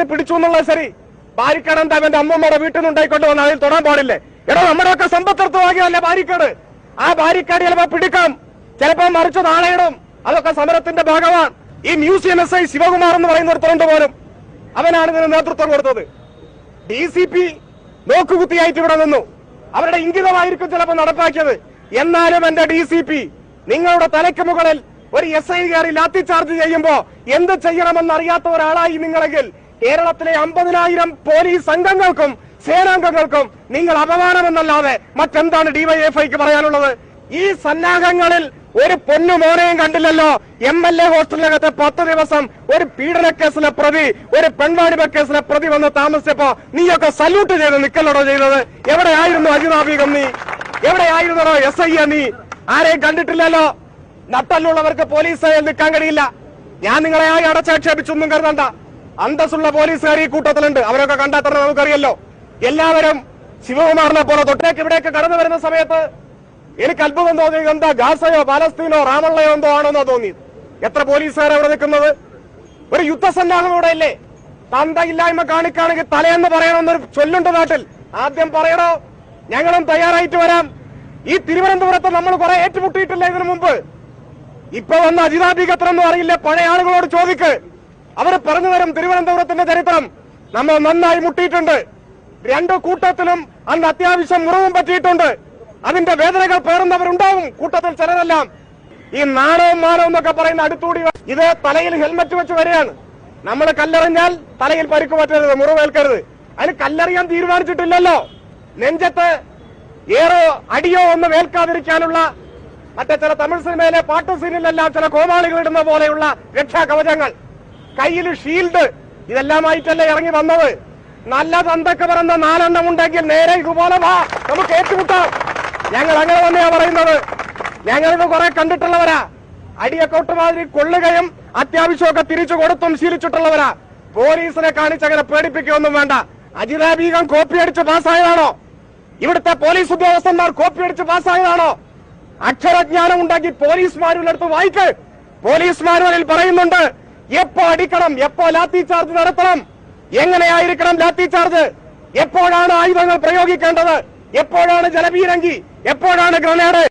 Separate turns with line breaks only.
Barricade പിടിച്ചു എന്നുള്ളത് ശരി. ബാരിക്കേഡ് എന്താ അവന്റെ അമ്മമ്മയുടെ വീട്ടിൽ നിന്ന് ഉണ്ടായിക്കൊണ്ട് വന്ന് അതിൽ തൊടാൻ പാടില്ലേ? എടോ, നമ്മുടെയൊക്കെ സമ്പത്തർത്ഥമാകിയല്ലേ ബാരിക്കേഡ്. ആ ബാരിക്കേഡ് ചിലപ്പോ പിടിക്കാം, ചിലപ്പോ മറിച്ച് നാളെയിടും. അതൊക്കെ സമരത്തിന്റെ ഭാഗമാണ്. ഈ മ്യൂസിയം SI ശിവകുമാർ എന്ന് പറയുന്ന ഒരുത്തരുണ്ട് പോലും, അവനാണ് ഇതിന് നേതൃത്വം കൊടുത്തത്. DCP നോക്കുകുത്തിയായിട്ട് ഇവിടെ നിന്നു. അവരുടെ ഇംഗിതമായിരിക്കും ചിലപ്പോൾ നടപ്പാക്കിയത്. എന്നാലും എന്റെ DCP, നിങ്ങളുടെ തലയ്ക്ക് മുകളിൽ ഒരു SI കയറി ലാത്തി ചാർജ് ചെയ്യുമ്പോ എന്ത് ചെയ്യണമെന്ന് അറിയാത്ത ഒരാളായി നിങ്ങളെങ്കിൽ കേരളത്തിലെ 50,000 പോലീസ് അംഗങ്ങൾക്കും സേനാംഗങ്ങൾക്കും നിങ്ങൾ അപമാനമെന്നല്ലാതെ മറ്റെന്താണ് DYFIക്ക് പറയാനുള്ളത്? ഈ സന്നാഹങ്ങളിൽ ഒരു പൊന്നു മോനെയും കണ്ടില്ലല്ലോ. MLA ഹോസ്റ്റലിനകത്ത് 10 ദിവസം ഒരു പീഡന കേസിലെ പ്രതി, ഒരു പെൺവാണിഭ കേസിലെ പ്രതി വന്ന് താമസിച്ചപ്പോ നീയൊക്കെ സല്യൂട്ട് ചെയ്ത് നിക്കലോടോ ചെയ്തത്? എവിടെയായിരുന്നു അജിതാബീഗം? നീ എവിടെയായിരുന്നോ SI? നീ ആരെയും കണ്ടിട്ടില്ലല്ലോ. നട്ടല്ലുള്ളവർക്ക് പോലീസ് നിൽക്കാൻ കഴിയില്ല. ഞാൻ നിങ്ങളെ ആയി അടച്ചാക്ഷേപിച്ചൊന്നും കരുതണ്ട. അന്തസ്സുള്ള പോലീസുകാർ ഈ കൂട്ടത്തിലുണ്ട്. അവരൊക്കെ കണ്ടാൽ തന്നെ നമുക്കറിയല്ലോ. എല്ലാവരും ശിവകുമാറിനെ പോലെ തൊട്ടേക്ക് ഇവിടേക്ക് കടന്നു വരുന്ന സമയത്ത് എനിക്ക് അത്ഭുതം തോന്നിയത് എന്താ, ഗാസയോ പാലസ്തീനോ റാമള്ളയോ എന്തോ ആണോന്നോ തോന്നിയത്. എത്ര പോലീസുകാർ അവിടെ നിൽക്കുന്നത്? ഒരു യുദ്ധസന്നാഹം കൂടെ ഇല്ലേ? തന്തയില്ലായ്മ കാണിക്കുകയാണെങ്കിൽ തലയെന്ന് പറയണമെന്നൊരു ചൊല്ലുണ്ട് നാട്ടിൽ. ആദ്യം പറയണോ, ഞങ്ങളും തയ്യാറായിട്ട് വരാം. ഈ തിരുവനന്തപുരത്ത് നമ്മൾ കുറെ ഏറ്റുമുട്ടിയിട്ടില്ല ഇതിനു മുമ്പ്. ഇപ്പൊ വന്ന അജിതാബീഗത്രൊന്നും അറിയില്ല. പഴയ ആളുകളോട് ചോദിക്ക്, അവർ പറഞ്ഞു തരും തിരുവനന്തപുരത്തിന്റെ ചരിത്രം. നമ്മൾ നന്നായി മുട്ടിയിട്ടുണ്ട്. രണ്ടു കൂട്ടത്തിലും അന്ന് അത്യാവശ്യം മുറിവും പറ്റിയിട്ടുണ്ട്. അതിന്റെ വേദനകൾ പേറുന്നവരുണ്ടാവും കൂട്ടത്തിൽ ചിലരെല്ലാം. ഈ നാണവും മാനവും എന്നൊക്കെ പറയുന്ന അടുത്തൂടി ഇത് തലയിൽ ഹെൽമറ്റ് വെച്ച് വരികയാണ്. നമ്മൾ കല്ലെറിഞ്ഞാൽ തലയിൽ പരിക്ക് പറ്റരുത്, മുറിവേൽക്കരുത്. അതിന് കല്ലെറിയാൻ തീരുമാനിച്ചിട്ടില്ലല്ലോ. നെഞ്ചത്ത് ഏറോ അടിയോ ഒന്നും ഏൽക്കാതിരിക്കാനുള്ള മറ്റേ ചില തമിഴ് സിനിമയിലെ പാട്ട് സീനിലെല്ലാം ചില കോമാളികൾ ഇടുന്ന പോലെയുള്ള രക്ഷാകവചങ്ങൾ, കയ്യിൽ ഷീൽഡ്, ഇതെല്ലാമായിട്ടല്ലേ ഇറങ്ങി വന്നത്. നല്ല തന്തക്ക് പറഞ്ഞ 4 എണ്ണം ഉണ്ടെങ്കിൽ നേരെ ഇതുപോലെ വാ, നമുക്ക് ഏറ്റുമുട്ടാം. ഞങ്ങൾ അങ്ങനെ തന്നെയാ പറയുന്നത്. ഞങ്ങളിത് കുറെ കണ്ടിട്ടുള്ളവരാ. അടിയൊക്കെ ഒട്ടുമാതിരി കൊള്ളുകയും അത്യാവശ്യമൊക്കെ തിരിച്ചു കൊടുത്തും ശീലിച്ചിട്ടുള്ളവരാ. പോലീസിനെ കാണിച്ചങ്ങനെ പേടിപ്പിക്കുകയൊന്നും വേണ്ട. അജിതാബീഗം കോപ്പി അടിച്ച് പാസ്സായതാണോ? ഇവിടുത്തെ പോലീസ് ഉദ്യോഗസ്ഥന്മാർ കോപ്പി അടിച്ച് പാസ്സായതാണോ? അക്ഷരജ്ഞാനം ഉണ്ടെങ്കിൽ പോലീസ് മാനുവലെടുത്ത് വായിക്ക്. പോലീസ് മാനുവലിൽ പറയുന്നുണ്ട് എപ്പോ അടിക്കണം, എപ്പോ ലാത്തി ചാർജ് നടത്തണം, എങ്ങനെയായിരിക്കണം ലാത്തി ചാർജ്, എപ്പോഴാണ് ആയുധങ്ങൾ പ്രയോഗിക്കേണ്ടത്, എപ്പോഴാണ് ജലപീരങ്കി, എപ്പോഴാണ് ഗ്രനേഡ്.